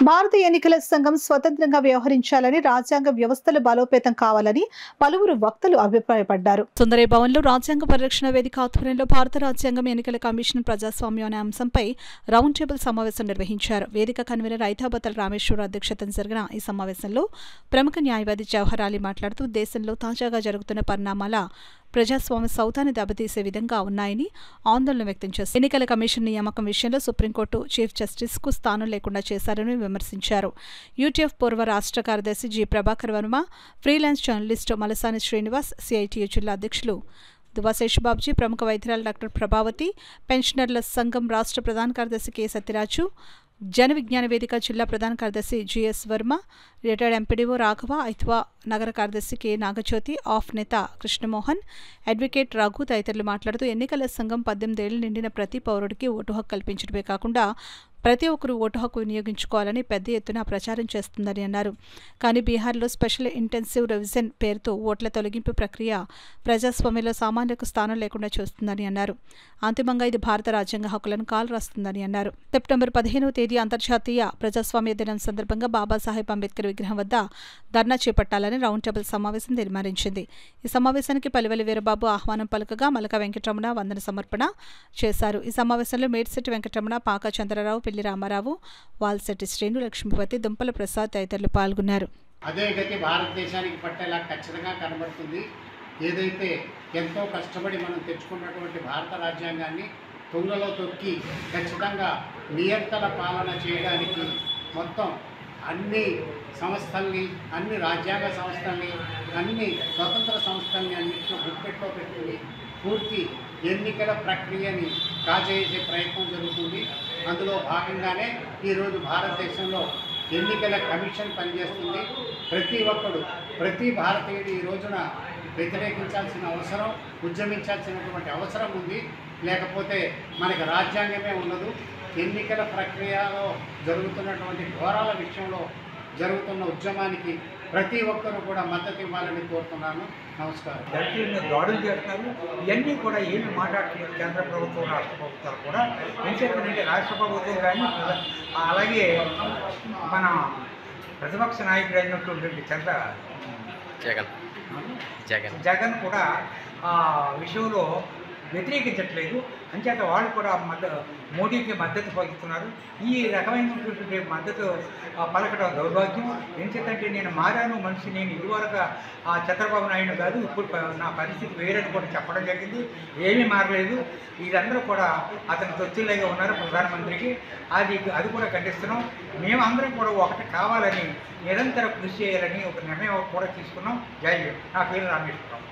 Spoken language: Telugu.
భారత ఎన్నికల సంఘం స్వతంత్రంగా వ్యవహరించాలని, రాజ్యాంగ వ్యవస్థలు బలోపేతం కావాలని పలువురు వక్తలు అభిప్రాయపడ్డారు. సుందరయ్య భవన్లో రాజ్యాంగ పరిరక్షణ వేదిక ఆధ్వర్యంలో భారత రాజ్యాంగం, ఎన్నికల కమిషన్, ప్రజాస్వామ్యం అనే అంశంపై రౌండ్ టేబుల్ సమావేశం నిర్వహించారు. వేదిక కన్వీనర్ ఐతాబతల రామేశ్వర అధ్యక్షతన జరిగిన ఈ సమావేశంలో ప్రముఖ న్యాయవాది జవహర్ అలీ మాట్లాడుతూ, దేశంలో తాజాగా జరుగుతున్న పరిణామాల ప్రజాస్వామ్య సౌధాన్ని దెబ్బతీసే విధంగా ఉన్నాయని ఆందోళన వ్యక్తం చేశారు. ఎన్నికల కమిషన్ నియామకం విషయంలో సుప్రీంకోర్టు చీఫ్ జస్టిస్కు స్థానం లేకుండా చేశారని విమర్శించారు. యూటీఎఫ్ పూర్వ రాష్ట్ర కార్యదర్శి G Prabhakar Varma, freelance journalist Malasani Srinivas, CITU జిల్లా అధ్యక్షులు దువా శేషబాబుజీ, ప్రముఖ వైద్యురాలు డాక్టర్ ప్రభావతి, పెన్షనర్ల సంఘం రాష్ట్ర ప్రధాన కార్యదర్శి కె సత్యరాజు, జన విజ్ఞాన వేదిక జిల్లా ప్రధాన కార్యదర్శి GS Varma, retired MPDO Raghava, ఐత్వా నగర కార్యదర్శి కె నాగజ్యోతి, ఆఫ్ నేత కృష్ణమోహన్, అడ్వకేట్ రఘు తదితరులు మాట్లాడుతూ, ఎన్నికల సంఘం 18 ఏళ్లు నిండిన ప్రతి పౌరుడికి ఓటు హక్కు కల్పించడమే కాకుండా ప్రతి ఒక్కరూ ఓటు హక్కు వినియోగించుకోవాలని పెద్ద ఎత్తున ప్రచారం చేస్తుందని అన్నారు. కానీ బీహార్లో స్పెషల్ ఇంటెన్సివ్ రివిజన్ పేరుతో ఓట్ల తొలగింపు ప్రక్రియ ప్రజాస్వామ్యంలో సామాన్యులకు స్థానం లేకుండా చూస్తుందని అన్నారు. అంతిమంగా ఇది భారత రాజ్యాంగ హక్కులను కాలరాస్తుందని అన్నారు. సెప్టెంబర్ 15వ తేదీ అంతర్జాతీయ ప్రజాస్వామ్య దినం సందర్భంగా బాబాసాహెబ్ అంబేద్కర్ విగ్రహం వద్ద ధర్నా చేపట్టాలని రౌండ్ టేబుల్ సమావేశం తీర్మానించింది. ఈ సమావేశానికి పలివెలి వీరబాబు ఆహ్వానం పలుకగా మలక వెంకటరమణ వందన సమర్పణ చేశారు. ఈ సమావేశంలో మేడిశెట్టి వెంకటరమణ, పాక చంద్రరావు, పిల్లి రామారావు, వాల్శెట్టి శ్రీను, లక్ష్మీపతి, దుంపల ప్రసాద్ తదితరులు పాల్గొన్నారు. అదే గతి భారతదేశానికి పట్టేలా ఖచ్చితంగా కనబడుతుంది. ఏదైతే ఎంతో కష్టపడి మనం తెచ్చుకున్నటువంటి భారత రాజ్యాంగాన్ని తుంగలో తొక్కి ఖచ్చితంగా నియంత్రణ పాలన చేయడానికి మొత్తం అన్ని సంస్థల్ని, అన్ని రాజ్యాంగ సంస్థల్ని, అన్ని స్వతంత్ర సంస్థల్ని అన్నింటిలో గుప్పెట్లో పెట్టుకుని పూర్తి ఎన్నికల ప్రక్రియని కాజేసే ప్రయత్నం జరుగుతుంది. అందులో భాగంగానే ఈరోజు భారతదేశంలో ఎన్నికల కమిషన్ పనిచేస్తుంది. ప్రతి ఒక్కడు, ప్రతి భారతీయుడు ఈ రోజున వ్యతిరేకించాల్సిన అవసరం, ఉద్యమించాల్సినటువంటి అవసరం ఉంది. లేకపోతే మనకి రాజ్యాంగమే ఉండదు. ఎన్నికల ప్రక్రియలో జరుగుతున్నటువంటి ఘోరాల విషయంలో జరుగుతున్న ఉద్యమానికి ప్రతి ఒక్కరూ కూడా మద్దతు ఇవ్వాలని కోరుతున్నాను. నమస్కారం. దళితుల మీద దాడులు చేస్తున్నారు. ఇవన్నీ కూడా ఏమి మాట్లాడుతున్నారు కేంద్ర ప్రభుత్వం, రాష్ట్ర ప్రభుత్వాలు కూడా. ఏం చెప్పారంటే రాష్ట్ర ప్రభుత్వం కానీ అలాగే మన ప్రతిపక్ష నాయకుడు అయినటువంటి జగన్ కూడా ఆ విషయంలో వ్యతిరేకించట్లేదు. అంచేత వాళ్ళు కూడా మోడీకి మద్దతు పలుకుతున్నారు. ఈ రకమైనటువంటి మద్దతు పలకడం దౌర్భాగ్యం. ఎంచేతంటే నేను మారాను మనిషి, నేను ఇదివరకు చంద్రబాబు నాయుడు కాదు, ఇప్పుడు నా పరిస్థితి వేరని కూడా చెప్పడం జరిగింది. ఏమీ మారలేదు. వీళ్ళందరూ కూడా అతను తొత్తుల్లాగా ఉన్నారు ప్రధానమంత్రికి. అది కూడా ఖండిస్తున్నాం. మేమందరం కూడా ఒకటి కావాలని నిరంతర కృషి చేయాలని ఒక నిర్ణయం కూడా తీసుకున్నాం. జై హింద్. నా పేరు రామేశ్వరరావు.